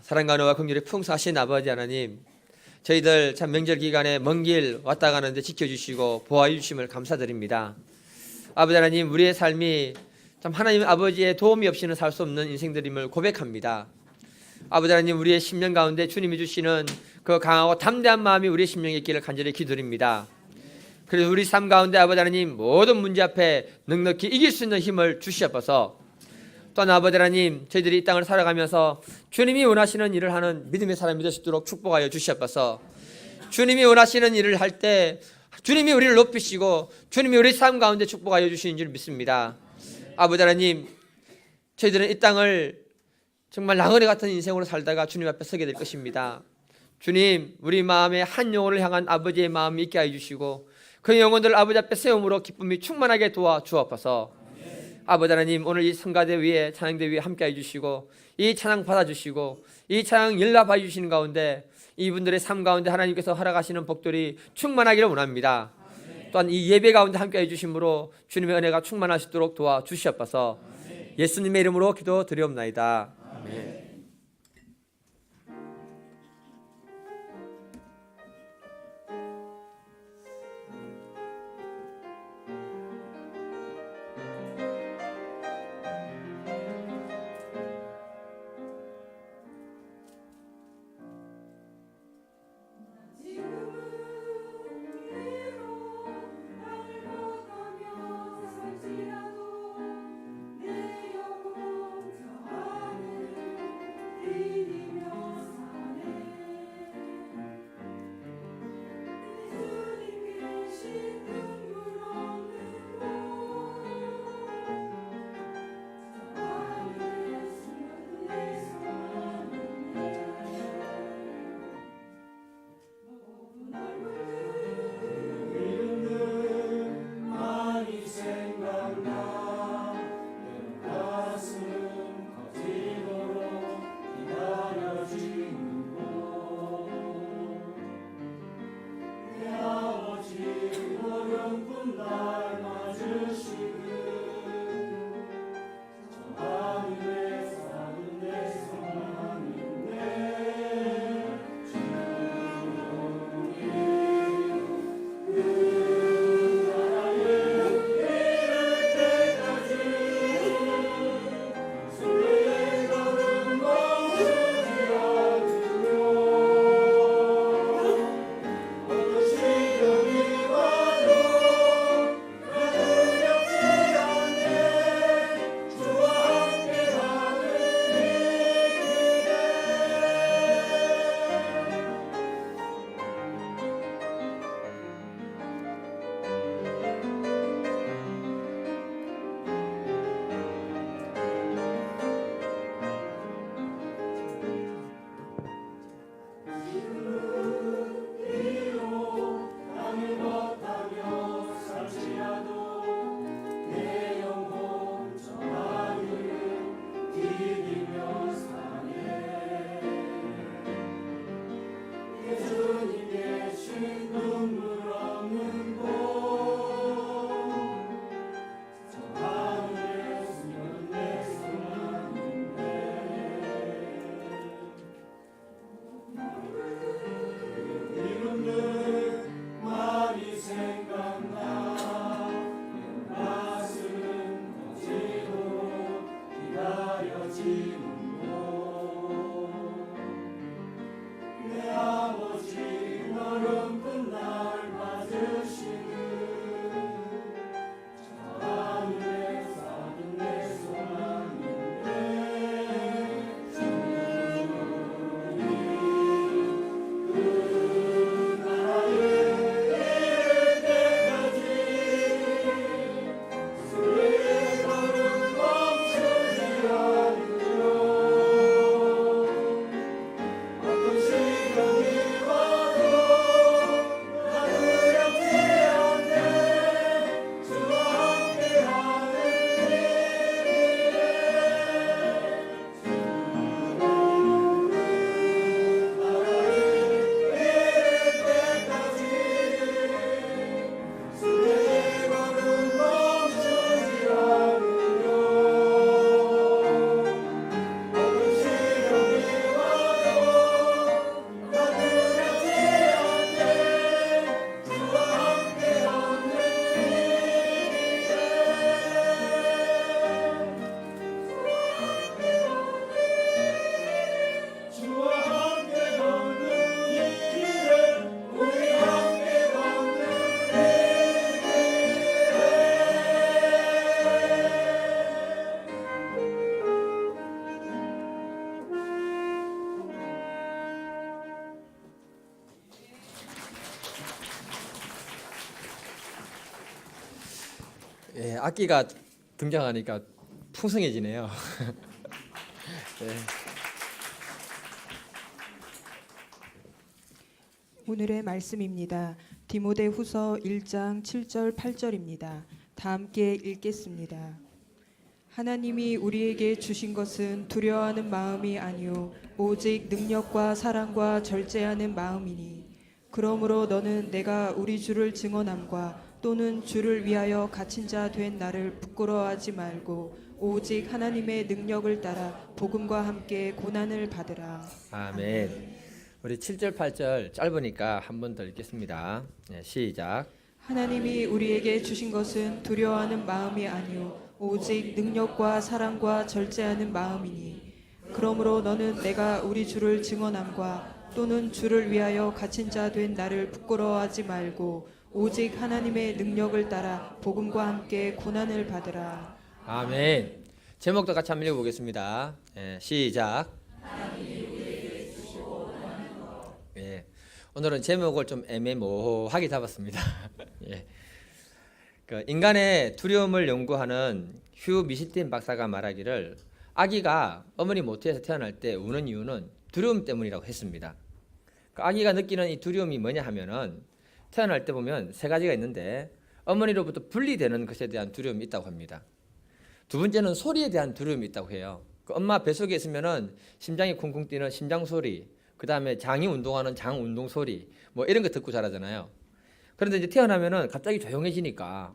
사랑과 은혜와 긍휼이 풍성하신 아버지 하나님, 저희들 참 명절 기간에 먼 길 왔다 가는데 지켜주시고 보호해 주심을 감사드립니다. 아버지 하나님, 우리의 삶이 참 하나님 아버지의 도움이 없이는 살 수 없는 인생들임을 고백합니다. 아버지 하나님, 우리의 심령 가운데 주님이 주시는 그 강하고 담대한 마음이 우리의 심령에 있기를 간절히 기도드립니다. 그래서 우리 삶 가운데 아버지 하나님, 모든 문제 앞에 넉넉히 이길 수 있는 힘을 주시옵소서. 또한 아버지 하나님, 저희들이 이 땅을 살아가면서 주님이 원하시는 일을 하는 믿음의 사람이 될 수 있도록 축복하여 주시옵소서. 주님이 원하시는 일을 할 때 주님이 우리를 높이시고 주님이 우리 삶 가운데 축복하여 주시는 줄 믿습니다. 아버지 하나님, 저희들은 이 땅을 정말 나그네 같은 인생으로 살다가 주님 앞에 서게 될 것입니다. 주님, 우리 마음에 한 영혼을 향한 아버지의 마음이 있게 하여 주시고 그 영혼들을 아버지 앞에 세움으로 기쁨이 충만하게 도와주옵소서. 아버지 하나님, 오늘 이 성가대 위에 찬양대 위에 함께 해주시고 이 찬양 받아주시고 이 찬양 연락해 주시는 가운데 이분들의 삶 가운데 하나님께서 허락하시는 복들이 충만하기를 원합니다. 또한 이 예배 가운데 함께 해주심으로 주님의 은혜가 충만하시도록 도와주시옵소서. 예수님의 이름으로 기도드리옵나이다. 아멘. 예, 악기가 등장하니까 풍성해지네요. 네. 오늘의 말씀입니다. 디모데후서 1장 7절 8절입니다. 다 함께 읽겠습니다. 하나님이 우리에게 주신 것은 두려워하는 마음이 아니요 오직 능력과 사랑과 절제하는 마음이니 그러므로 너는 내가 우리 주를 증언함과 또는 주를 위하여 갇힌 자 된 나를 부끄러워하지 말고 오직 하나님의 능력을 따라 복음과 함께 고난을 받으라. 아멘. 우리 7절 8절 짧으니까 한 번 더 읽겠습니다. 네, 시작. 하나님이 우리에게 주신 것은 두려워하는 마음이 아니요 오직 능력과 사랑과 절제하는 마음이니 그러므로 너는 내가 우리 주를 증언함과 또는 주를 위하여 갇힌 자 된 나를 부끄러워하지 말고 오직 하나님의 능력을 따라 복음과 함께 고난을 받으라. 아멘. 제목도 같이 한번 읽어보겠습니다. 네, 시작. 예, 오늘은 제목을 좀 애매모호하게 잡았습니다. 예. 그 인간의 두려움을 연구하는 휴 미실틴 박사가 말하기를 아기가 어머니 모태에서 태어날 때 우는 이유는 두려움 때문이라고 했습니다. 그 아기가 느끼는 이 두려움이 뭐냐 하면은 태어날 때 보면 세 가지가 있는데 어머니로부터 분리되는 것에 대한 두려움이 있다고 합니다. 두 번째는 소리에 대한 두려움이 있다고 해요. 그 엄마 뱃속에 있으면은 심장이 쿵쿵 뛰는 심장 소리, 그 다음에 장이 운동하는 장 운동 소리, 뭐 이런 거 듣고 자라잖아요. 그런데 이제 태어나면은 갑자기 조용해지니까,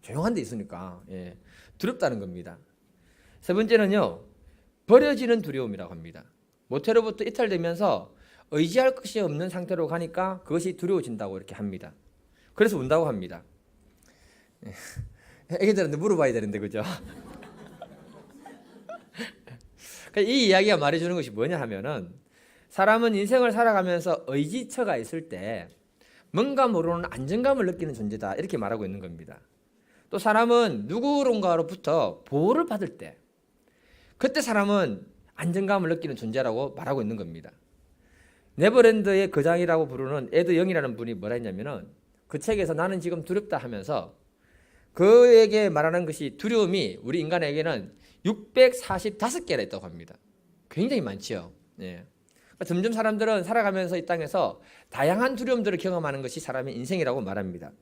조용한 데 있으니까, 예, 두렵다는 겁니다. 세 번째는요, 버려지는 두려움이라고 합니다. 모태로부터 이탈되면서 의지할 것이 없는 상태로 가니까 그것이 두려워진다고 이렇게 합니다. 그래서 운다고 합니다. 애기들한테 물어봐야 되는데, 그죠? 이 이야기가 말해주는 것이 뭐냐 하면은 사람은 인생을 살아가면서 의지처가 있을 때 뭔가 모르는 안정감을 느끼는 존재다 이렇게 말하고 있는 겁니다. 또 사람은 누구론가로부터 보호를 받을 때 그때 사람은 안정감을 느끼는 존재라고 말하고 있는 겁니다. 네버랜드의 거장이라고 부르는 에드 영이라는 분이 뭐라 했냐면은 그 책에서 나는 지금 두렵다 하면서 그에게 말하는 것이 두려움이 우리 인간에게는 645개나 있다고 합니다. 굉장히 많지요. 예. 점점 사람들은 살아가면서 이 땅에서 다양한 두려움들을 경험하는 것이 사람의 인생이라고 말합니다.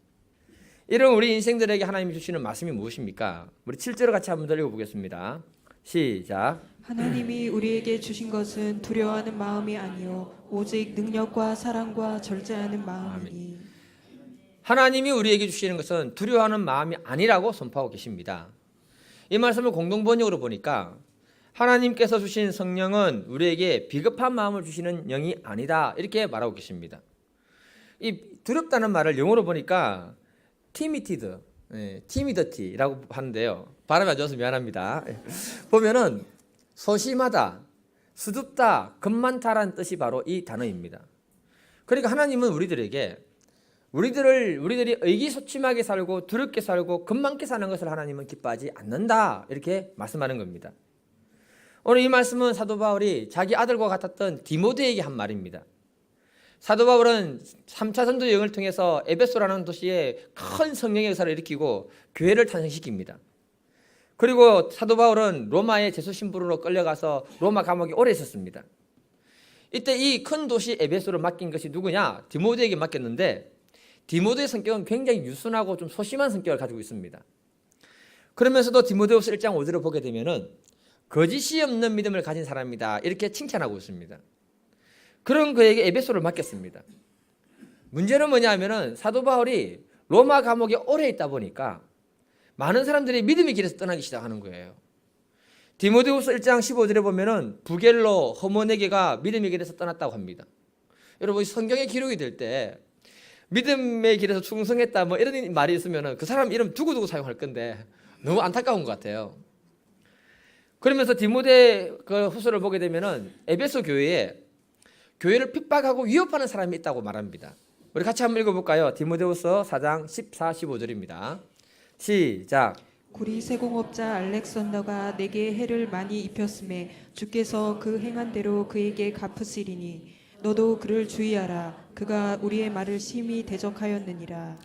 이런 우리 인생들에게 하나님이 주시는 말씀이 무엇입니까? 우리 7절을 같이 한번 더 읽어보겠습니다. 시작. 하나님이 우리에게 주신 것은 두려워하는 마음이 아니요 오직 능력과 사랑과 절제하는 마음이니. 하나님이 우리에게 주시는 것은 두려워하는 마음이 아니라고 선포하고 계십니다. 이 말씀을 공동번역으로 보니까 하나님께서 주신 성령은 우리에게 비겁한 마음을 주시는 영이 아니다 이렇게 말하고 계십니다. 이 두렵다는 말을 영어로 보니까 timid, timidity,라고 하는데요. 발음이 안 좋아서 미안합니다. 보면은 소심하다, 수줍다, 겁많다라는 뜻이 바로 이 단어입니다. 그러니까 하나님은 우리들이 의기소침하게 살고 두렵게 살고 겁많게 사는 것을 하나님은 기뻐하지 않는다 이렇게 말씀하는 겁니다. 오늘 이 말씀은 사도 바울이 자기 아들과 같았던 디모데에게 한 말입니다. 사도 바울은 3차 선도 여행을 통해서 에베소라는 도시에 큰 성령의 역사를 일으키고 교회를 탄생시킵니다. 그리고 사도 바울은 로마의 제수 신부로 끌려가서 로마 감옥에 오래 있었습니다. 이때 이 큰 도시 에베소를 맡긴 것이 누구냐? 디모데에게 맡겼는데 디모데의 성격은 굉장히 유순하고 좀 소심한 성격을 가지고 있습니다. 그러면서도 디모데후서 1장 5절을 보게 되면은 거짓이 없는 믿음을 가진 사람이다 이렇게 칭찬하고 있습니다. 그런 그에게 에베소를 맡겼습니다. 문제는 뭐냐 하면은 사도 바울이 로마 감옥에 오래 있다 보니까 많은 사람들이 믿음의 길에서 떠나기 시작하는 거예요. 디모데후서 1장 15절에 보면은 부겔로 허모네게가 믿음의 길에서 떠났다고 합니다. 여러분 성경에 기록이 될 때 믿음의 길에서 충성했다 뭐 이런 말이 있으면은 그 사람 이름 두고두고 사용할 건데 너무 안타까운 것 같아요. 그러면서 디모데 그 후서를 보게 되면은 에베소 교회를 핍박하고 위협하는 사람이 있다고 말합니다. 우리 같이 한번 읽어볼까요? 디모데후서 4장 14, 15절입니다. 시작. 구리 세공업자 알렉산더가 내게 해를 많이 입혔음에 주께서 그 행한 대로 그에게 갚으시리니 너도 그를 주의하라. 그가 우리의 말을 심히 대적하였느니라.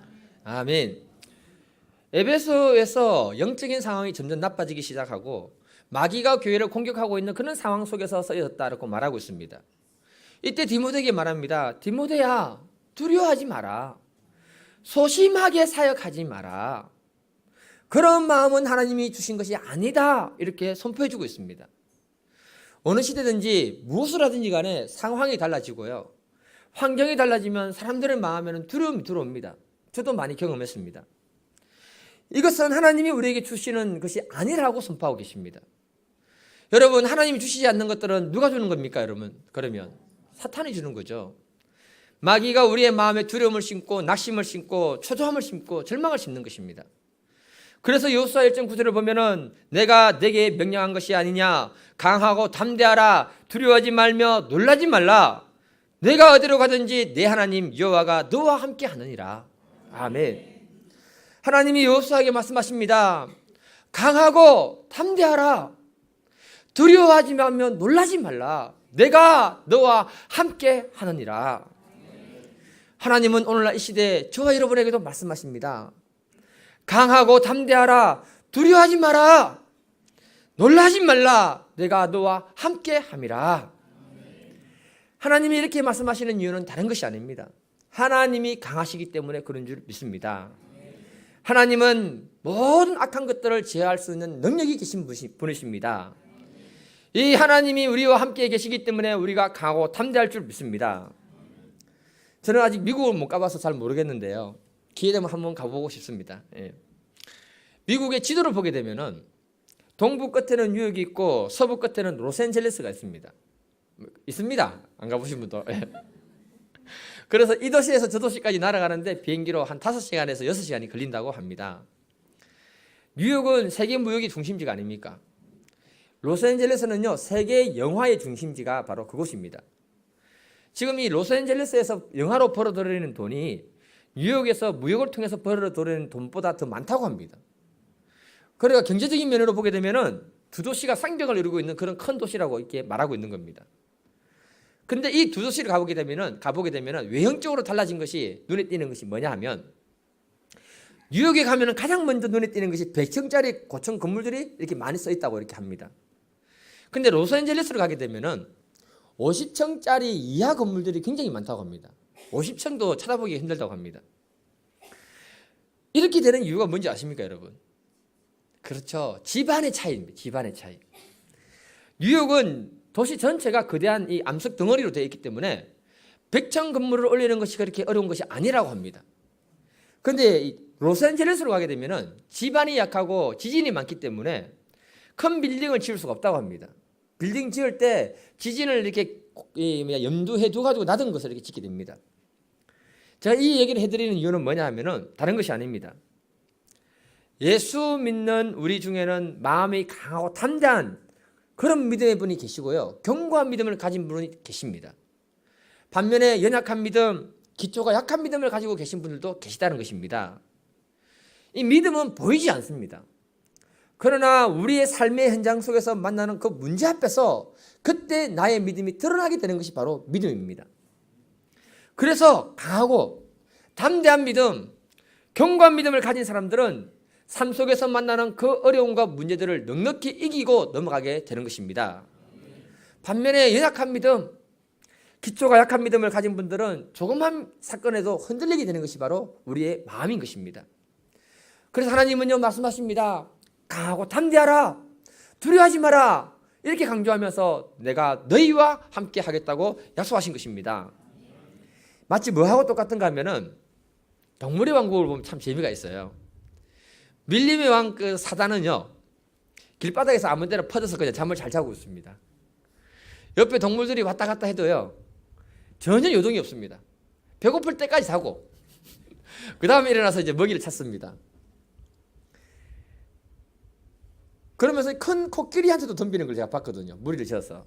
아멘. 에베소에서 영적인 상황이 점점 나빠지기 시작하고 마귀가 교회를 공격하고 있는 그런 상황 속에서 쓰여졌다고 말하고 있습니다. 이때 디모데에게 말합니다. 디모데야, 두려워하지 마라. 소심하게 사역하지 마라. 그런 마음은 하나님이 주신 것이 아니다. 이렇게 선포해주고 있습니다. 어느 시대든지 무엇을 하든지 간에 상황이 달라지고요. 환경이 달라지면 사람들의 마음에는 두려움이 들어옵니다. 저도 많이 경험했습니다. 이것은 하나님이 우리에게 주시는 것이 아니라고 선포하고 계십니다. 여러분, 하나님이 주시지 않는 것들은 누가 주는 겁니까, 여러분? 그러면 사탄이 주는 거죠. 마귀가 우리의 마음에 두려움을 심고 낙심을 심고 초조함을 심고 절망을 심는 것입니다. 그래서 여호수아 1장 9절을 보면은 내가 내게 명령한 것이 아니냐, 강하고 담대하라, 두려워하지 말며 놀라지 말라, 내가 어디로 가든지 내 하나님 여호와가 너와 함께 하느니라. 아멘. 하나님이 여호수아에게 말씀하십니다. 강하고 담대하라, 두려워하지 말며 놀라지 말라, 내가 너와 함께 하느니라. 하나님은 오늘날 이 시대에 저와 여러분에게도 말씀하십니다. 강하고 담대하라, 두려워하지 마라, 놀라지 말라, 내가 너와 함께 함이라. 하나님이 이렇게 말씀하시는 이유는 다른 것이 아닙니다. 하나님이 강하시기 때문에 그런 줄 믿습니다. 하나님은 모든 악한 것들을 제어할 수 있는 능력이 계신 분이십니다. 이 하나님이 우리와 함께 계시기 때문에 우리가 강하고 담대할 줄 믿습니다. 저는 아직 미국을 못 가봐서 잘 모르겠는데요. 기회되면 한번 가보고 싶습니다. 예. 미국의 지도를 보게 되면은 동부 끝에는 뉴욕이 있고 서부 끝에는 로스앤젤레스가 있습니다. 있습니다. 안 가보신 분도. 예. 그래서 이 도시에서 저 도시까지 날아가는데 비행기로 한 5시간에서 6시간이 걸린다고 합니다. 뉴욕은 세계 무역의 중심지가 아닙니까? 로스앤젤레스는요, 세계 영화의 중심지가 바로 그곳입니다. 지금 이 로스앤젤레스에서 영화로 벌어들이는 돈이 뉴욕에서 무역을 통해서 벌어들이는 돈보다 더 많다고 합니다. 그러니까 경제적인 면으로 보게 되면은 두 도시가 쌍벽을 이루고 있는 그런 큰 도시라고 이렇게 말하고 있는 겁니다. 근데 이 두 도시를 가보게 되면은 외형적으로 달라진 것이 눈에 띄는 것이 뭐냐 하면, 뉴욕에 가면은 가장 먼저 눈에 띄는 것이 100층짜리 고층 건물들이 이렇게 많이 써 있다고 이렇게 합니다. 근데 로스앤젤레스로 가게 되면은 50층짜리 이하 건물들이 굉장히 많다고 합니다. 50층도 찾아보기 힘들다고 합니다. 이렇게 되는 이유가 뭔지 아십니까, 여러분? 그렇죠. 집안의 차이입니다. 집안의 차이. 뉴욕은 도시 전체가 거대한 이 암석 덩어리로 되어 있기 때문에 100층 건물을 올리는 것이 그렇게 어려운 것이 아니라고 합니다. 그런데 로스앤젤레스로 가게 되면은 집안이 약하고 지진이 많기 때문에 큰 빌딩을 지을 수가 없다고 합니다. 빌딩 지을 때 지진을 이렇게 염두해 두가지고 낮은 것을 이렇게 짓게 됩니다. 제가 이 얘기를 해드리는 이유는 뭐냐 하면은 다른 것이 아닙니다. 예수 믿는 우리 중에는 마음이 강하고 담대한 그런 믿음의 분이 계시고요, 견고한 믿음을 가진 분이 계십니다. 반면에 연약한 믿음, 기초가 약한 믿음을 가지고 계신 분들도 계시다는 것입니다. 이 믿음은 보이지 않습니다. 그러나 우리의 삶의 현장 속에서 만나는 그 문제 앞에서 그때 나의 믿음이 드러나게 되는 것이 바로 믿음입니다. 그래서 강하고 담대한 믿음, 견고한 믿음을 가진 사람들은 삶 속에서 만나는 그 어려움과 문제들을 넉넉히 이기고 넘어가게 되는 것입니다. 반면에 연약한 믿음, 기초가 약한 믿음을 가진 분들은 조그만 사건에도 흔들리게 되는 것이 바로 우리의 마음인 것입니다. 그래서 하나님은요, 말씀하십니다. 강하고 담대하라, 두려워하지 마라, 이렇게 강조하면서 내가 너희와 함께 하겠다고 약속하신 것입니다. 마치 뭐하고 똑같은가 하면은 동물의 왕국을 보면 참 재미가 있어요. 밀림의 왕 그 사단은요, 길바닥에서 아무 데나 퍼져서 그냥 잠을 잘 자고 있습니다. 옆에 동물들이 왔다 갔다 해도요, 전혀 요동이 없습니다. 배고플 때까지 자고 그 다음에 일어나서 이제 먹이를 찾습니다. 그러면서 큰 코끼리한테도 덤비는 걸 제가 봤거든요. 무리를 지어서.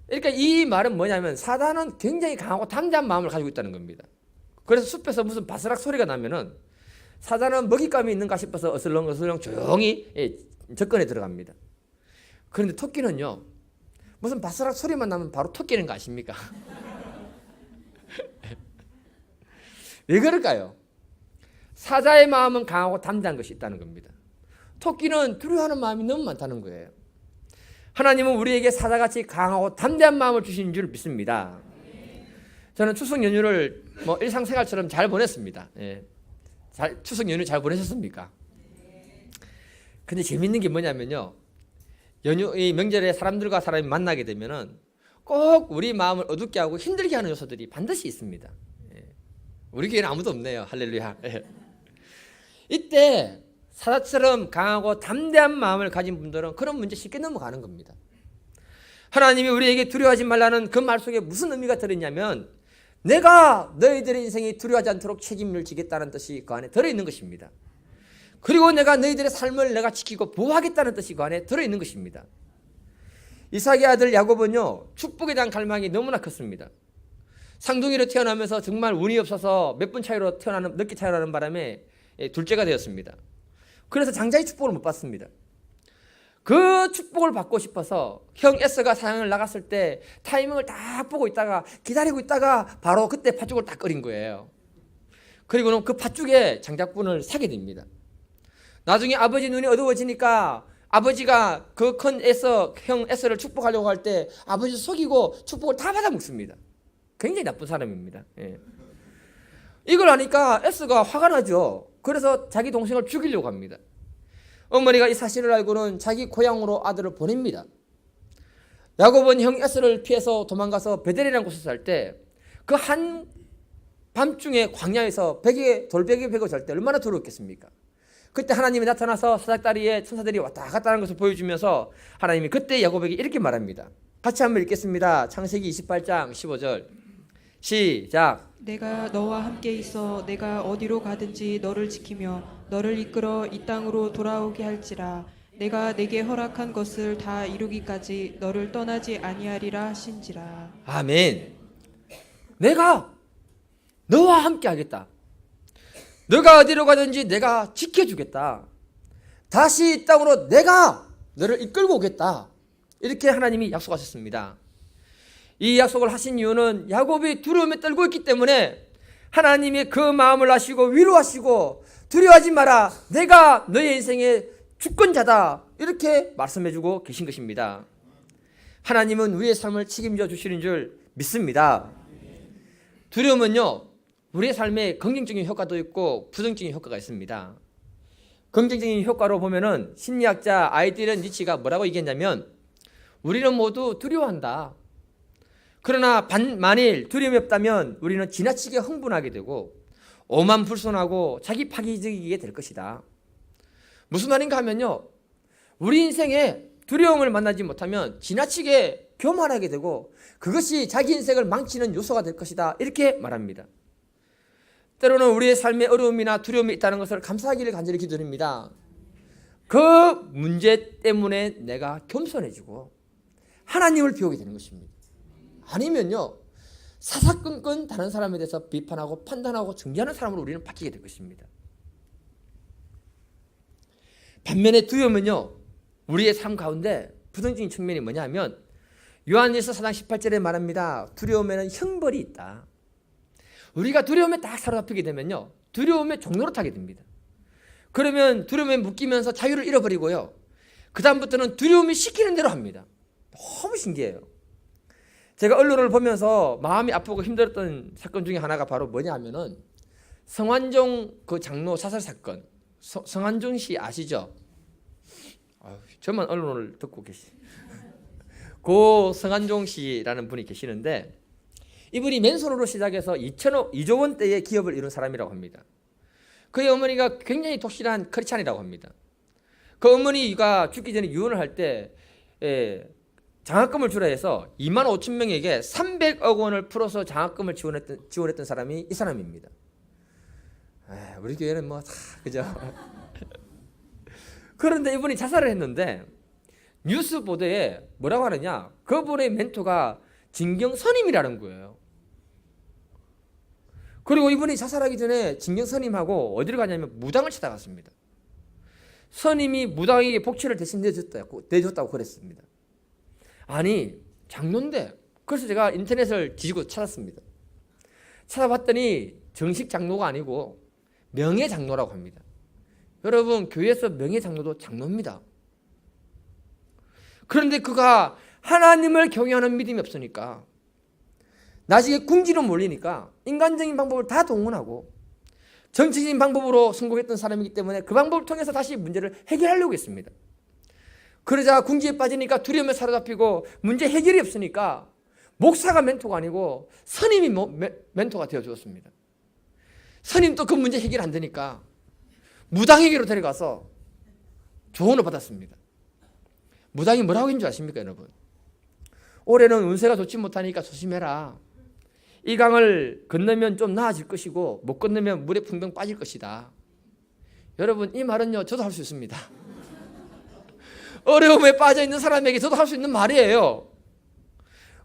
그러니까 이 말은 뭐냐면 사단은 굉장히 강하고 담대한 마음을 가지고 있다는 겁니다. 그래서 숲에서 무슨 바스락 소리가 나면은 사단은 먹잇감이 있는가 싶어서 어슬렁어슬렁 조용히 접근해 들어갑니다. 그런데 토끼는요, 무슨 바스락 소리만 나면 바로 토끼는 거 아십니까? 왜 그럴까요? 사자의 마음은 강하고 담대한 것이 있다는 겁니다. 토끼는 두려워하는 마음이 너무 많다는 거예요. 하나님은 우리에게 사자같이 강하고 담대한 마음을 주신 줄 믿습니다. 저는 추석 연휴를 일상생활처럼 잘 보냈습니다. 예. 추석 연휴 잘 보내셨습니까? 근데 재밌는 게 뭐냐면요, 이 명절에 사람들과 사람이 만나게 되면은 꼭 우리 마음을 어둡게 하고 힘들게 하는 요소들이 반드시 있습니다. 예. 우리 교회는 아무도 없네요. 할렐루야. 예. 이때 사자처럼 강하고 담대한 마음을 가진 분들은 그런 문제 쉽게 넘어가는 겁니다. 하나님이 우리에게 두려워하지 말라는 그 말 속에 무슨 의미가 들어있냐면, 내가 너희들의 인생이 두려워하지 않도록 책임을 지겠다는 뜻이 그 안에 들어있는 것입니다. 그리고 내가 너희들의 삶을 내가 지키고 보호하겠다는 뜻이 그 안에 들어있는 것입니다. 이삭의 아들 야곱은요, 축복에 대한 갈망이 너무나 컸습니다. 상둥이로 태어나면서 정말 운이 없어서 몇 분 차이로 늦게 태어나는 바람에 둘째가 되었습니다. 그래서 장자의 축복을 못 받습니다. 그 축복을 받고 싶어서 형 에서가 사냥을 나갔을 때 타이밍을 딱 보고 있다가 기다리고 있다가 바로 그때 팥죽을 딱 끓인 거예요. 그리고는 그 팥죽에 장작분을 사게 됩니다. 나중에 아버지 눈이 어두워지니까 아버지가 그 큰 형 에서를 축복하려고 할 때 아버지 속이고 축복을 다 받아 먹습니다. 굉장히 나쁜 사람입니다. 예. 이걸 하니까 에서가 화가 나죠. 그래서 자기 동생을 죽이려고 합니다. 어머니가 이 사실을 알고는 자기 고향으로 아들을 보냅니다. 야곱은 형 에서를 피해서 도망가서 베델이라는 곳에 살 때 그 한 밤중에 광야에서 돌베개 베고 잘 때 얼마나 두려웠겠습니까? 그때 하나님이 나타나서 사닥다리에 천사들이 왔다 갔다 하는 것을 보여주면서 하나님이 그때 야곱에게 이렇게 말합니다. 같이 한번 읽겠습니다. 창세기 28장 15절 시작. 내가 너와 함께 있어 내가 어디로 가든지 너를 지키며 너를 이끌어 이 땅으로 돌아오게 할지라. 내가 내게 허락한 것을 다 이루기까지 너를 떠나지 아니하리라 하신지라. 아멘. 내가 너와 함께 하겠다. 너가 어디로 가든지 내가 지켜주겠다. 다시 이 땅으로 내가 너를 이끌고 오겠다. 이렇게 하나님이 약속하셨습니다. 이 약속을 하신 이유는 야곱이 두려움에 떨고 있기 때문에 하나님이 그 마음을 아시고 위로하시고 두려워하지 마라. 내가 너의 인생의 주권자다. 이렇게 말씀해주고 계신 것입니다. 하나님은 우리의 삶을 책임져 주시는 줄 믿습니다. 두려움은요, 우리의 삶에 긍정적인 효과도 있고 부정적인 효과가 있습니다. 긍정적인 효과로 보면은 심리학자 아이들은 니치가 뭐라고 얘기했냐면, 우리는 모두 두려워한다. 그러나 만일 두려움이 없다면 우리는 지나치게 흥분하게 되고 오만불손하고 자기 파괴적이게 될 것이다. 무슨 말인가 하면요, 우리 인생에 두려움을 만나지 못하면 지나치게 교만하게 되고 그것이 자기 인생을 망치는 요소가 될 것이다. 이렇게 말합니다. 때로는 우리의 삶에 어려움이나 두려움이 있다는 것을 감사하기를 간절히 기도드립니다. 그 문제 때문에 내가 겸손해지고 하나님을 비우게 되는 것입니다. 아니면요, 사사건건 다른 사람에 대해서 비판하고 판단하고 정죄하는 사람으로 우리는 바뀌게 될 것입니다. 반면에 두려움은요, 우리의 삶 가운데 부정적인 측면이 뭐냐 하면 요한일서 4장 18절에 말합니다. 두려움에는 형벌이 있다. 우리가 두려움에 딱 사로잡히게 되면요, 두려움의 종로로 타게 됩니다. 그러면 두려움에 묶이면서 자유를 잃어버리고요, 그 다음부터는 두려움이 시키는 대로 합니다. 너무 신기해요. 제가 언론을 보면서 마음이 아프고 힘들었던 사건 중에 하나가 바로 뭐냐 하면은 성완종 그 장로 사살 사건. 성완종 씨 아시죠? 저만 언론을 듣고 고 성완종 씨라는 분이 계시는데, 이분이 맨손으로 시작해서 2조 원대의 기업을 이룬 사람이라고 합니다. 그의 어머니가 굉장히 독실한 크리스찬이라고 합니다. 그 어머니가 죽기 전에 유언을 할 때 장학금을 주라 해서 2만 5천 명에게 300억 원을 풀어서 장학금을 지원했던 사람이 이 사람입니다. 우리 교회는 뭐 다 그죠? 그런데 이분이 자살을 했는데 뉴스 보도에 뭐라고 하느냐, 그분의 멘토가 진경선임이라는 거예요. 그리고 이분이 자살하기 전에 진경선임하고 어디를 가냐면 무당을 찾아갔습니다. 선임이 무당에게 복취를 대신 내줬다고 그랬습니다. 아니, 장로인데. 그래서 제가 인터넷을 뒤지고 찾았습니다. 찾아봤더니 정식 장로가 아니고 명예장로라고 합니다. 여러분, 교회에서 명예장로도 장로입니다. 그런데 그가 하나님을 경외하는 믿음이 없으니까 나중에 궁지로 몰리니까 인간적인 방법을 다 동원하고 정치적인 방법으로 성공했던 사람이기 때문에 그 방법을 통해서 다시 문제를 해결하려고 했습니다. 그러자 궁지에 빠지니까 두려움에 사로잡히고 문제 해결이 없으니까 목사가 멘토가 아니고 스님이 멘토가 되어 주었습니다. 스님도 그 문제 해결 안 되니까 무당에게로 데려가서 조언을 받았습니다. 무당이 뭐라고 했는 줄 아십니까, 여러분? 올해는 운세가 좋지 못하니까 조심해라. 이 강을 건너면 좀 나아질 것이고 못 건너면 물에 풍덩 빠질 것이다. 여러분, 이 말은요, 저도 할 수 있습니다. 어려움에 빠져 있는 사람에게 저도 할 수 있는 말이에요.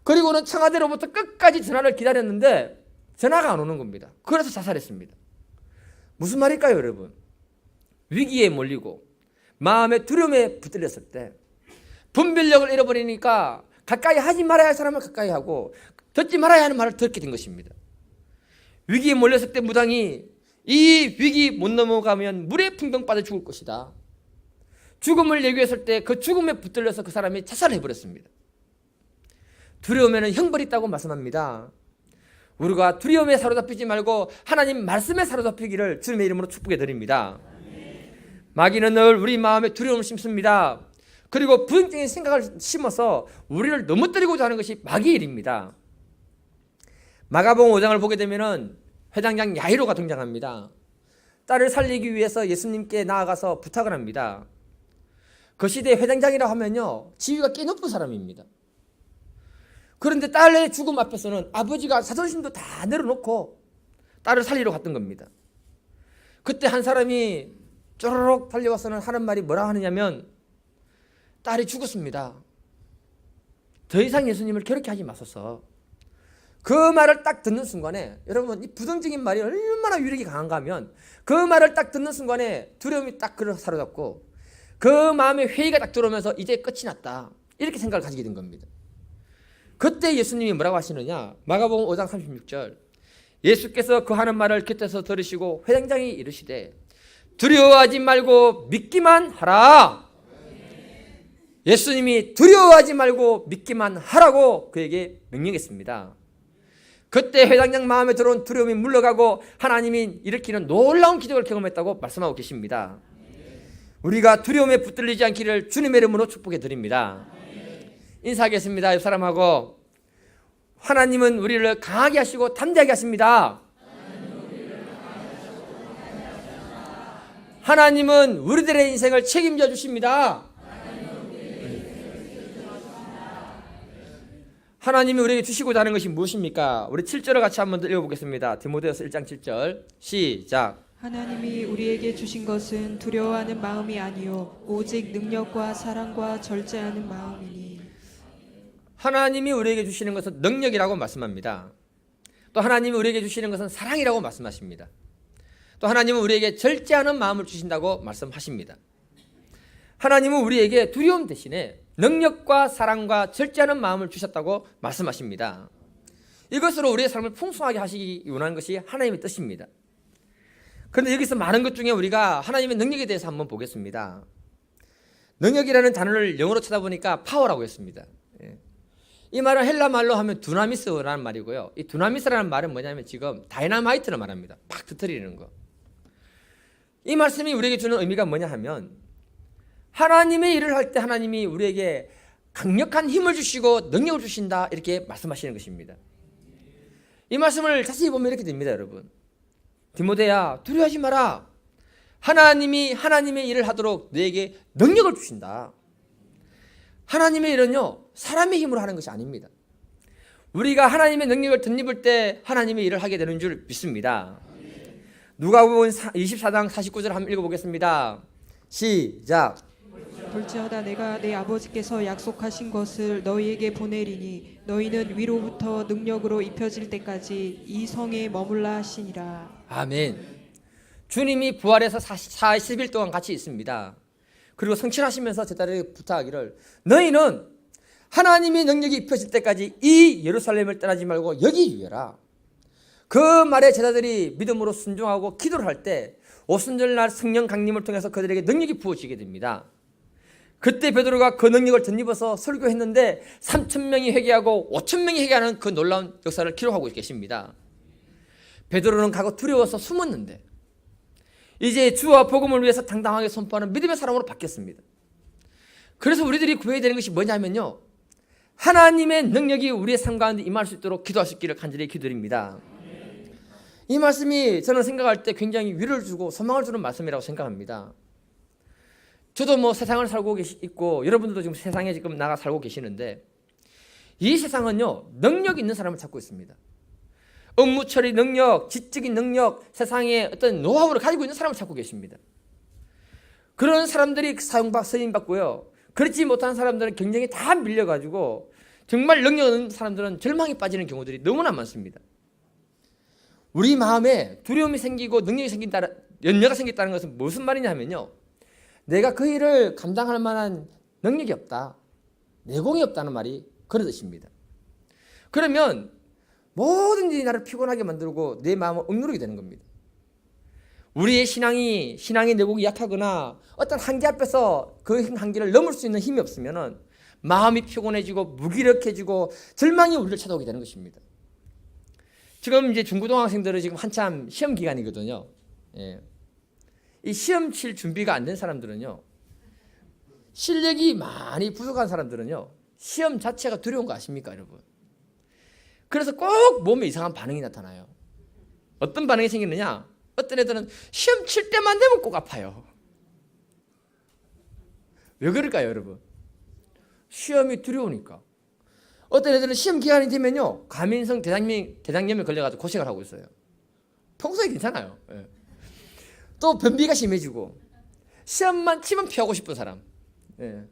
그리고는 청와대로부터 끝까지 전화를 기다렸는데 전화가 안 오는 겁니다. 그래서 자살했습니다. 무슨 말일까요, 여러분? 위기에 몰리고 마음의 두려움에 붙들렸을 때 분별력을 잃어버리니까 가까이 하지 말아야 할 사람을 가까이 하고 듣지 말아야 하는 말을 듣게 된 것입니다. 위기에 몰렸을 때 무당이 이 위기 못 넘어가면 물에 풍덩 빠져 죽을 것이다. 죽음을 얘기했을 때 그 죽음에 붙들려서 그 사람이 자살을 해버렸습니다. 두려움에는 형벌이 있다고 말씀합니다. 우리가 두려움에 사로잡히지 말고 하나님 말씀에 사로잡히기를 주님의 이름으로 축복해 드립니다. 마귀는 늘 우리 마음에 두려움을 심습니다. 그리고 부정적인 생각을 심어서 우리를 넘어뜨리고자 하는 것이 마귀의 일입니다. 마가복음 5장을 보게 되면은 회당장 야이로가 등장합니다. 딸을 살리기 위해서 예수님께 나아가서 부탁을 합니다. 그 시대의 회당장이라고 하면요, 지위가 꽤 높은 사람입니다. 그런데 딸의 죽음 앞에서는 아버지가 자존심도 다 내려놓고 딸을 살리러 갔던 겁니다. 그때 한 사람이 쪼르륵 달려와서는 하는 말이 뭐라 하느냐면, 딸이 죽었습니다. 더 이상 예수님을 괴롭게 하지 마소서. 그 말을 딱 듣는 순간에, 여러분, 이 부정적인 말이 얼마나 유력이 강한가 하면 그 말을 딱 듣는 순간에 두려움이 딱 그를 사로잡고 그 마음에 회의가 딱 들어오면서 이제 끝이 났다, 이렇게 생각을 가지게 된 겁니다. 그때 예수님이 뭐라고 하시느냐, 마가복음 5장 36절, 예수께서 그 하는 말을 곁에서 들으시고 회당장이 이르시되 두려워하지 말고 믿기만 하라. 예수님이 두려워하지 말고 믿기만 하라고 그에게 명령했습니다. 그때 회당장 마음에 들어온 두려움이 물러가고 하나님이 일으키는 놀라운 기적을 경험했다고 말씀하고 계십니다. 우리가 두려움에 붙들리지 않기를 주님의 이름으로 축복해 드립니다. 인사하겠습니다. 옆 사람하고, 하나님은 우리를 강하게 하시고 담대하게 하십니다. 하나님은 우리들의 인생을 책임져 주십니다. 하나님이 우리에게 주시고자 하는 것이 무엇입니까? 우리 7절을 같이 한번 읽어보겠습니다. 디모데후서 1장 7절 시작. 하나님이 우리에게 주신 것은 두려워하는 마음이 아니요 오직 능력과 사랑과 절제하는 마음이니. 하나님이 우리에게 주시는 것은 능력이라고 말씀합니다. 또 하나님이 우리에게 주시는 것은 사랑이라고 말씀하십니다. 또 하나님은 우리에게 절제하는 마음을 주신다고 말씀하십니다. 하나님은 우리에게 두려움 대신에 능력과 사랑과 절제하는 마음을 주셨다고 말씀하십니다. 이것으로 우리의 삶을 풍성하게 하시기 원하는 것이 하나님의 뜻입니다. 그런데 여기서 많은 것 중에 우리가 하나님의 능력에 대해서 한번 보겠습니다. 능력이라는 단어를 영어로 찾아보니까 파워라고 했습니다. 이 말은 헬라 말로 하면 두나미스라는 말이고요. 이 두나미스라는 말은 뭐냐면 지금 다이나마이트를 말합니다. 팍 터뜨리는 거. 이 말씀이 우리에게 주는 의미가 뭐냐 하면, 하나님의 일을 할 때 하나님이 우리에게 강력한 힘을 주시고 능력을 주신다, 이렇게 말씀하시는 것입니다. 이 말씀을 자세히 보면 이렇게 됩니다, 여러분. 디모데야, 두려워하지 마라. 하나님이 하나님의 일을 하도록 너에게 능력을 주신다. 하나님의 일은요, 사람의 힘으로 하는 것이 아닙니다. 우리가 하나님의 능력을 덧입을 때 하나님의 일을 하게 되는 줄 믿습니다. 누가복음 24장 49절 한번 읽어보겠습니다. 시작. 볼지어다 내가 내 아버지께서 약속하신 것을 너희에게 보내리니 너희는 위로부터 능력으로 입혀질 때까지 이 성에 머물라 하시니라. 아멘. 주님이 부활해서 40일 동안 같이 있습니다. 그리고 성취하시면서 제 딸에게 부탁하기를, 너희는 하나님의 능력이 입혀질 때까지 이 예루살렘을 떠나지 말고 여기 유해라. 그 말에 제자들이 믿음으로 순종하고 기도를 할 때 오순절날 성령 강림을 통해서 그들에게 능력이 부어지게 됩니다. 그때 베드로가 그 능력을 덧입어서 설교했는데 3,000명이 회개하고 5,000명이 회개하는 그 놀라운 역사를 기록하고 계십니다. 베드로는 가고 두려워서 숨었는데 이제 주와 복음을 위해서 당당하게 선포하는 믿음의 사람으로 바뀌었습니다. 그래서 우리들이 구해야 되는 것이 뭐냐면요, 하나님의 능력이 우리의 삶 가운데 임할 수 있도록 기도할 수 있기를 간절히 기도드립니다. 이 말씀이 저는 생각할 때 굉장히 위로를 주고 소망을 주는 말씀이라고 생각합니다. 저도 뭐 세상을 살고 있고 여러분들도 지금 세상에 지금 나가 살고 계시는데 이 세상은요, 능력 있는 사람을 찾고 있습니다. 업무 처리 능력, 지적인 능력, 세상에 어떤 노하우를 가지고 있는 사람을 찾고 계십니다. 그런 사람들이 쓰임받고요, 그렇지 못한 사람들은 경쟁에 다 밀려가지고 정말 능력 있는 사람들은 절망에 빠지는 경우들이 너무나 많습니다. 우리 마음에 두려움이 생기고 능력이 생긴다는, 연려가 생겼다는 것은 무슨 말이냐면요, 내가 그 일을 감당할 만한 능력이 없다, 내공이 없다는 말이 그런 뜻입니다. 그러면 뭐든지 나를 피곤하게 만들고 내 마음을 억누르게 되는 겁니다. 우리의 신앙의 내공이 약하거나 어떤 한계 앞에서 그 한계를 넘을 수 있는 힘이 없으면 마음이 피곤해지고 무기력해지고 절망이 우리를 찾아오게 되는 것입니다. 지금 이제 중고등학생들은 지금 한참 시험 기간이거든요. 예. 이 시험 칠 준비가 안 된 사람들은요, 실력이 많이 부족한 사람들은요, 시험 자체가 두려운 거 아십니까, 여러분? 그래서 꼭 몸에 이상한 반응이 나타나요. 어떤 반응이 생기느냐? 어떤 애들은 시험 칠 때만 되면 꼭 아파요. 왜 그럴까요, 여러분? 시험이 두려우니까. 어떤 애들은 시험 기간이 되면요, 과민성 대장염에 걸려가지고 고생을 하고 있어요. 평소에 괜찮아요. 예. 또 변비가 심해지고, 시험만 치면 피하고 싶은 사람. 예.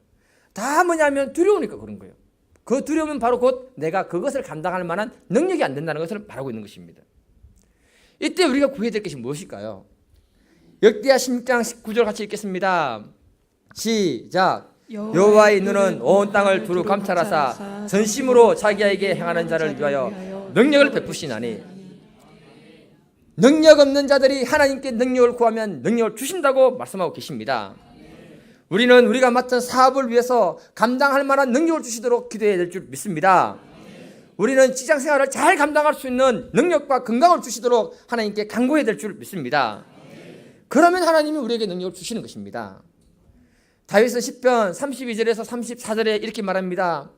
다 뭐냐면 두려우니까 그런 거예요. 그 두려움은 바로 곧 내가 그것을 감당할 만한 능력이 안 된다는 것을 말하고 있는 것입니다. 이때 우리가 구해야 될 것이 무엇일까요? 역대하 16장 19절 같이 읽겠습니다. 시작. 여호와의 눈은 온 땅을 두루 감찰하사 전심으로 자기에게 행하는 자를 위하여 능력을 베푸시나니, 능력 없는 자들이 하나님께 능력을 구하면 능력을 주신다고 말씀하고 계십니다. 우리는 우리가 맡은 사업을 위해서 감당할 만한 능력을 주시도록 기도해야 될 줄 믿습니다. 우리는 직장생활을 잘 감당할 수 있는 능력과 건강을 주시도록 하나님께 간구해야 될 줄 믿습니다. 그러면 하나님이 우리에게 능력을 주시는 것입니다. 다윗은 시편 32절에서 34절에 이렇게 말합니다.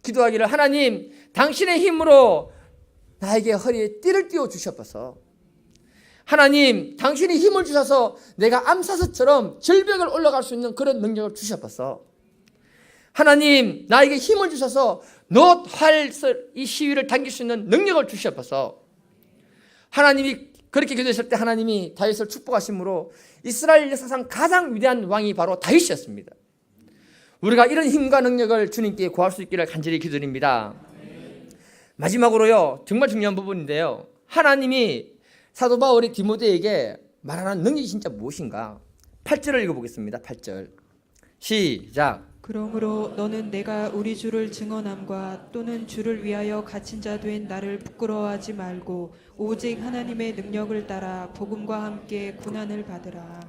기도하기를, 하나님 당신의 힘으로 나에게 허리에 띠를 띄워 주셨소서. 하나님 당신이 힘을 주셔서 내가 암사서처럼 절벽을 올라갈 수 있는 그런 능력을 주셨소서. 하나님 나에게 힘을 주셔서 이 시위를 당길 수 있는 능력을 주셨소서. 하나님이 그렇게 기도했을 때 하나님이 다윗을 축복하심으로 이스라엘 역사상 가장 위대한 왕이 바로 다윗이었습니다. 우리가 이런 힘과 능력을 주님께 구할 수 있기를 간절히 기도드립니다. 마지막으로요, 정말 중요한 부분인데요, 하나님이 사도 바울이 디모데에게 말하는 능력이 진짜 무엇인가? 8절을 읽어보겠습니다. 8절 시작. 그러므로 너는 내가 우리 주를 증언함과 또는 주를 위하여 갇힌 자 된 나를 부끄러워하지 말고 오직 하나님의 능력을 따라 복음과 함께 고난을 받으라.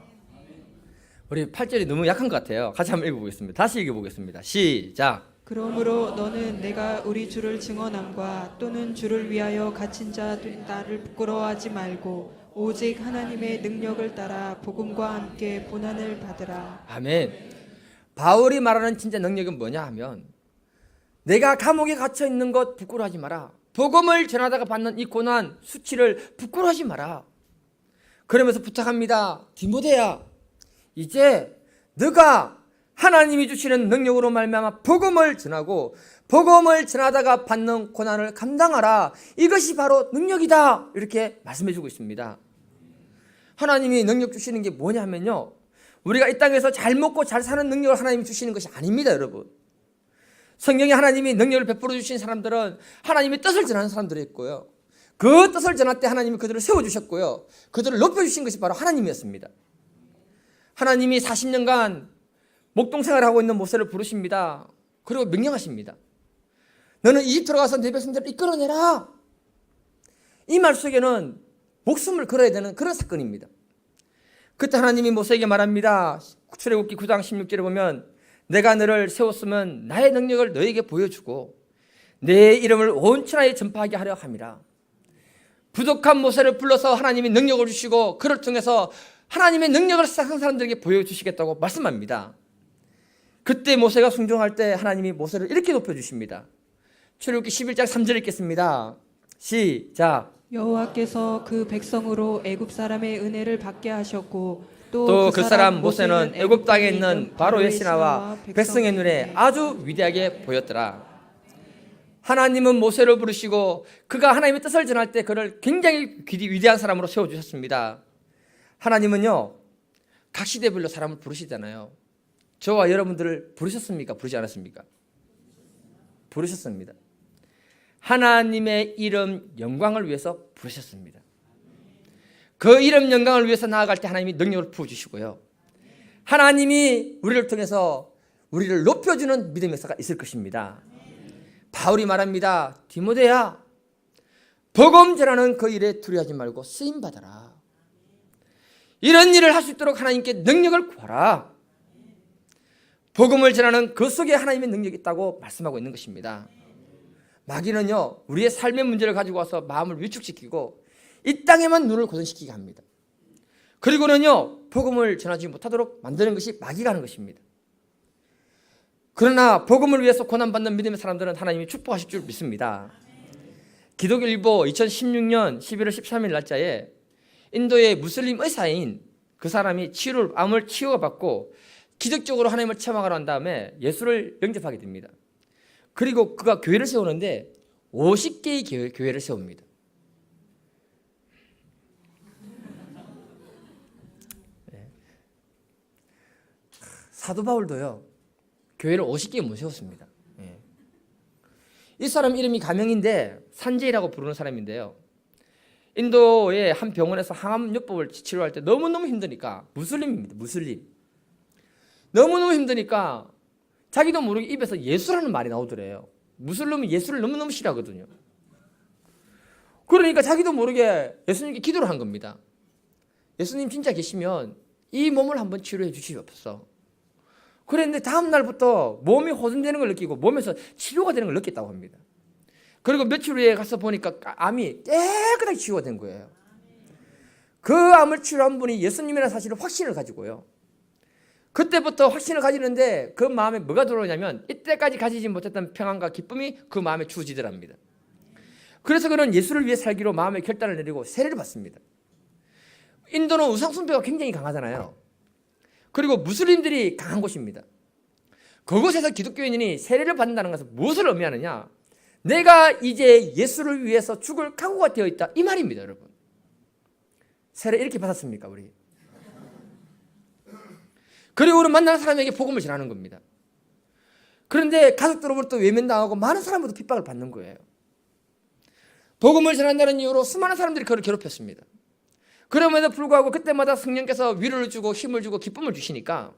우리 8절이 너무 약한 것 같아요. 같이 한번 읽어보겠습니다. 다시 읽어보겠습니다. 시작. 그러므로 너는 내가 우리 주를 증언함과 또는 주를 위하여 갇힌 자 된 나를 부끄러워하지 말고 오직 하나님의 능력을 따라 복음과 함께 고난을 받으라. 아멘. 바울이 말하는 진짜 능력은 뭐냐 하면, 내가 감옥에 갇혀 있는 것 부끄러워하지 마라. 복음을 전하다가 받는 이 고난, 수치를 부끄러워하지 마라. 그러면서 부탁합니다. 디모데야, 이제 너가 하나님이 주시는 능력으로 말미암아 복음을 전하고 복음을 전하다가 받는 고난을 감당하라. 이것이 바로 능력이다. 이렇게 말씀해 주고 있습니다. 하나님이 능력 주시는 게 뭐냐 하면요, 우리가 이 땅에서 잘 먹고 잘 사는 능력을 하나님이 주시는 것이 아닙니다, 여러분. 성경에 하나님이 능력을 베풀어 주신 사람들은 하나님의 뜻을 전하는 사람들이었고요, 그 뜻을 전할 때 하나님이 그들을 세워주셨고요, 그들을 높여주신 것이 바로 하나님이었습니다. 하나님이 40년간 목동생활을 하고 있는 모세를 부르십니다. 그리고 명령하십니다. 너는 이집트로 가서 내 백성들을 이끌어내라. 이 말 속에는 목숨을 걸어야 되는 그런 사건입니다. 그때 하나님이 모세에게 말합니다. 출애굽기 9장 16절에 보면 내가 너를 세웠으면 나의 능력을 너에게 보여주고 내 이름을 온 천하에 전파하게 하려 함이라. 부족한 모세를 불러서 하나님이 능력을 주시고 그를 통해서 하나님의 능력을 세상 사람들에게 보여주시겠다고 말씀합니다. 그때 모세가 순종할 때 하나님이 모세를 이렇게 높여주십니다. 출애굽기 11장 3절 읽겠습니다. 시작. 여호와께서 그 백성으로 애굽 사람의 은혜를 받게 하셨고 또 그 사람 모세는 애굽 땅에 있는 바로의 신하와 백성의 눈에 아주 위대하게 보였더라. 하나님은 모세를 부르시고 그가 하나님의 뜻을 전할 때 그를 굉장히 위대한 사람으로 세워주셨습니다. 하나님은요, 각 시대별로 사람을 부르시잖아요. 저와 여러분들을 부르셨습니까? 부르지 않았습니까? 부르셨습니다. 하나님의 이름 영광을 위해서 부르셨습니다. 그 이름 영광을 위해서 나아갈 때 하나님이 능력을 부어주시고요, 하나님이 우리를 통해서 우리를 높여주는 믿음의 역사가 있을 것입니다. 바울이 말합니다. 디모데야, 복음 전하는 그 일에 두려워하지 말고 쓰임받아라. 이런 일을 할 수 있도록 하나님께 능력을 구하라. 복음을 전하는 그 속에 하나님의 능력이 있다고 말씀하고 있는 것입니다. 마귀는요, 우리의 삶의 문제를 가지고 와서 마음을 위축시키고 이 땅에만 눈을 고정시키게 합니다. 그리고는요, 복음을 전하지 못하도록 만드는 것이 마귀가 하는 것입니다. 그러나 복음을 위해서 고난받는 믿음의 사람들은 하나님이 축복하실 줄 믿습니다. 기독일보 2016년 11월 13일 날짜에 인도의 무슬림 의사인 그 사람이 암을 치료받고 기적적으로 하나님을 체험하고 난 다음에 예수를 영접하게 됩니다. 그리고 그가 교회를 세우는데 50개의 교회를 세웁니다. 사도 바울도요, 교회를 50개 못 세웠습니다. 이 사람 이름이 가명인데 산제이라고 부르는 사람인데요, 인도의 한 병원에서 항암요법을 치료할 때 너무너무 힘드니까, 무슬림입니다. 무슬림. 너무너무 힘드니까 자기도 모르게 입에서 예수라는 말이 나오더래요. 무슬림은 예수를 너무너무 싫어하거든요. 그러니까 자기도 모르게 예수님께 기도를 한 겁니다. 예수님 진짜 계시면 이 몸을 한번 치료해 주시옵소서. 그랬는데 다음 날부터 몸이 호전되는 걸 느끼고 몸에서 치료가 되는 걸 느꼈다고 합니다. 그리고 며칠 후에 가서 보니까 암이 깨끗하게 치유가 된 거예요. 그 암을 치료한 분이 예수님이라는 사실을 확신을 가지고요, 그때부터 확신을 가지는데 그 마음에 뭐가 들어오냐면 이때까지 가지지 못했던 평안과 기쁨이 그 마음에 주어지더랍니다. 그래서 그는 예수를 위해 살기로 마음의 결단을 내리고 세례를 받습니다. 인도는 우상 숭배가 굉장히 강하잖아요. 그리고 무슬림들이 강한 곳입니다. 그곳에서 기독교인이 세례를 받는다는 것은 무엇을 의미하느냐, 내가 이제 예수를 위해서 죽을 각오가 되어 있다, 이 말입니다. 여러분, 세례 이렇게 받았습니까? 우리. 그리고 우리 만나는 사람에게 복음을 전하는 겁니다. 그런데 가족들로부터 외면당하고 많은 사람부터 핍박을 받는 거예요. 복음을 전한다는 이유로 수많은 사람들이 그를 괴롭혔습니다. 그럼에도 불구하고 그때마다 성령께서 위로를 주고 힘을 주고 기쁨을 주시니까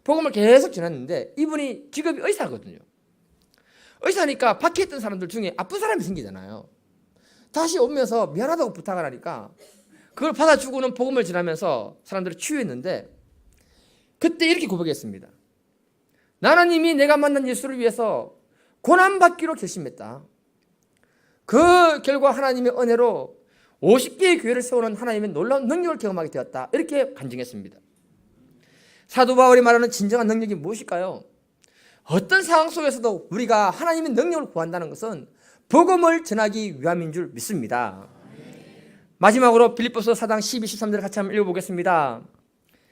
복음을 계속 전했는데, 이분이 직업이 의사거든요. 의사니까 밖에 있던 사람들 중에 아픈 사람이 생기잖아요. 다시 오면서 미안하다고 부탁을 하니까 그걸 받아주고는 복음을 전하면서 사람들을 치유했는데, 그때 이렇게 고백했습니다. 나는 이미 내가 만난 예수를 위해서 고난받기로 결심했다. 그 결과 하나님의 은혜로 50개의 교회를 세우는 하나님의 놀라운 능력을 경험하게 되었다, 이렇게 간증했습니다. 사도 바울이 말하는 진정한 능력이 무엇일까요? 어떤 상황 속에서도 우리가 하나님의 능력을 구한다는 것은 복음을 전하기 위함인 줄 믿습니다. 마지막으로 빌립보서 4장 12, 13절 같이 한번 읽어보겠습니다.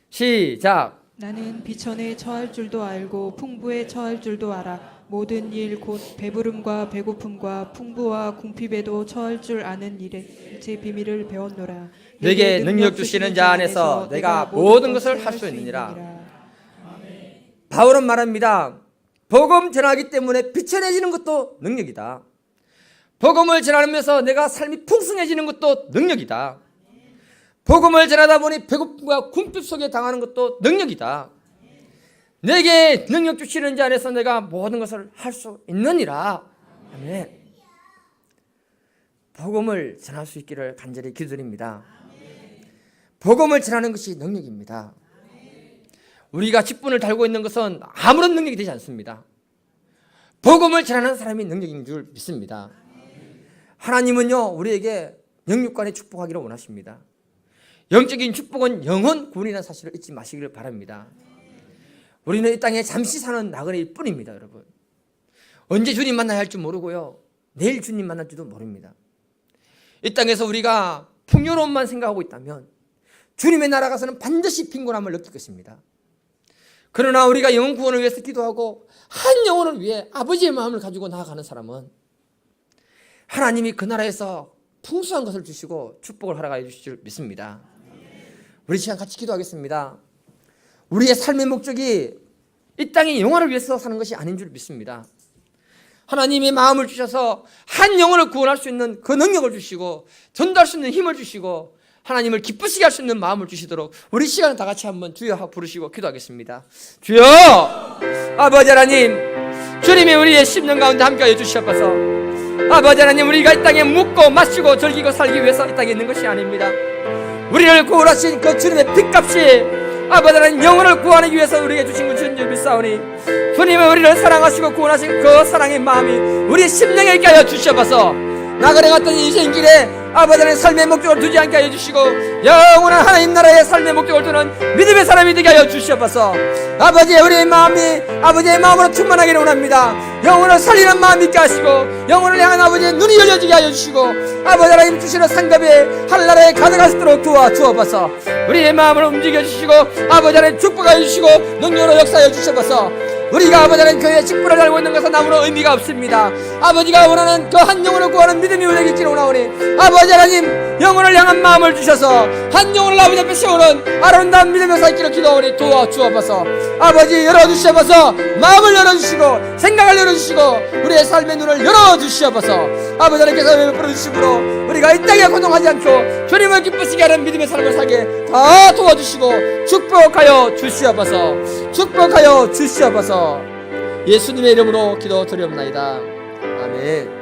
시작. 나는 비천에 처할 줄도 알고 풍부에 처할 줄도 알아. 모든 일 곧 배부름과 배고픔과 풍부와 궁핍에도 처할 줄 아는 일의 제 비밀을 배웠노라. 내게 능력 주시는 자 안에서 내가 모든 것을 할 수 있느니라. 바울은 말합니다. 복음 전하기 때문에 비천해지는 것도 능력이다. 복음을 전하면서 내가 삶이 풍성해지는 것도 능력이다. 복음을 전하다 보니 배고픔과 궁핍 속에 당하는 것도 능력이다. 내게 능력 주시는 자 안에서 내가 모든 것을 할 수 있느니라. 아멘. 복음을 전할 수 있기를 간절히 기도드립니다. 복음을 전하는 것이 능력입니다. 우리가 직분을 달고 있는 것은 아무런 능력이 되지 않습니다. 복음을 전하는 사람이 능력인 줄 믿습니다. 하나님은요, 우리에게 영육간에 축복하기를 원하십니다. 영적인 축복은 영혼 구원이라는 사실을 잊지 마시기를 바랍니다. 우리는 이 땅에 잠시 사는 나그네일 뿐입니다, 여러분. 언제 주님 만나야 할지 모르고요, 내일 주님 만날지도 모릅니다. 이 땅에서 우리가 풍요로움만 생각하고 있다면 주님의 나라 가서는 반드시 빈곤함을 느낄 것입니다. 그러나 우리가 영혼 구원을 위해서 기도하고 한 영혼을 위해 아버지의 마음을 가지고 나아가는 사람은 하나님이 그 나라에서 풍성한 것을 주시고 축복을 허락하여 주실 줄 믿습니다. 우리 시간 같이 기도하겠습니다. 우리의 삶의 목적이 이 땅의 영혼을 위해서 사는 것이 아닌 줄 믿습니다. 하나님의 마음을 주셔서 한 영혼을 구원할 수 있는 그 능력을 주시고 전도할 수 있는 힘을 주시고 하나님을 기쁘시게 할 수 있는 마음을 주시도록 우리 시간을 다 같이 한번 주여 하고 부르시고 기도하겠습니다. 주여! 아버지 하나님, 주님이 우리의 심령 가운데 함께하여 주시옵소서. 아버지 하나님, 우리가 이 땅에 묵고 마시고 즐기고 살기 위해서 이 땅에 있는 것이 아닙니다. 우리를 구원하신 그 주님의 핏값이 아버지 하나님 영혼을 구원하기 위해서 우리에게 주신 것인 줄 믿사오니 주님은 우리를 사랑하시고 구원하신 그 사랑의 마음이 우리 심령에 있게 하여 주시옵소서. 나그네 같은 인생길에 아버지 하나님 삶의 목적을 두지 않게 하여 주시고 영원한 하나님 나라의 삶의 목적을 두는 믿음의 사람이 되게 하여 주시옵소서. 아버지, 우리의 마음이 아버지의 마음으로 충만하기를 원합니다. 영혼을 살리는 마음 있게 하시고 영혼을 향한 아버지의 눈이 열려지게 하여 주시고 아버지 하나님 주시는 상급이 한나라에 가득할 수 있도록 도와주옵소서. 우리의 마음을 움직여 주시고 아버지 하나님 축복하여 주시고 능력으로 역사하여 주시옵소서. 우리가 아버지 하나님 교회에 직분을 달고 있는 것은 아무런 의미가 없습니다. 아버지가 원하는 그 한 영혼을 구하는 믿음이 우리에게 있기를 원하오니 아버지 하나님 영혼을 향한 마음을 주셔서 한 영혼을 아버지 앞에 세우는 아름다운 믿음의 살기를 기도하오니 도와주옵소서. 아버지 열어주시옵소서. 마음을 열어주시고 생각을 열어주시고 우리의 삶의 눈을 열어주시옵소서. 아버지 하나님께서 베풀어 주심으로 우리가 이 땅에 고통하지 않고 주님을 기쁘시게 하는 믿음의 삶을 살게 다 도와주시고 축복하여 주시옵소서. 축복하여 주시옵소서. 예수님의 이름으로 기도드리옵나이다. 아멘.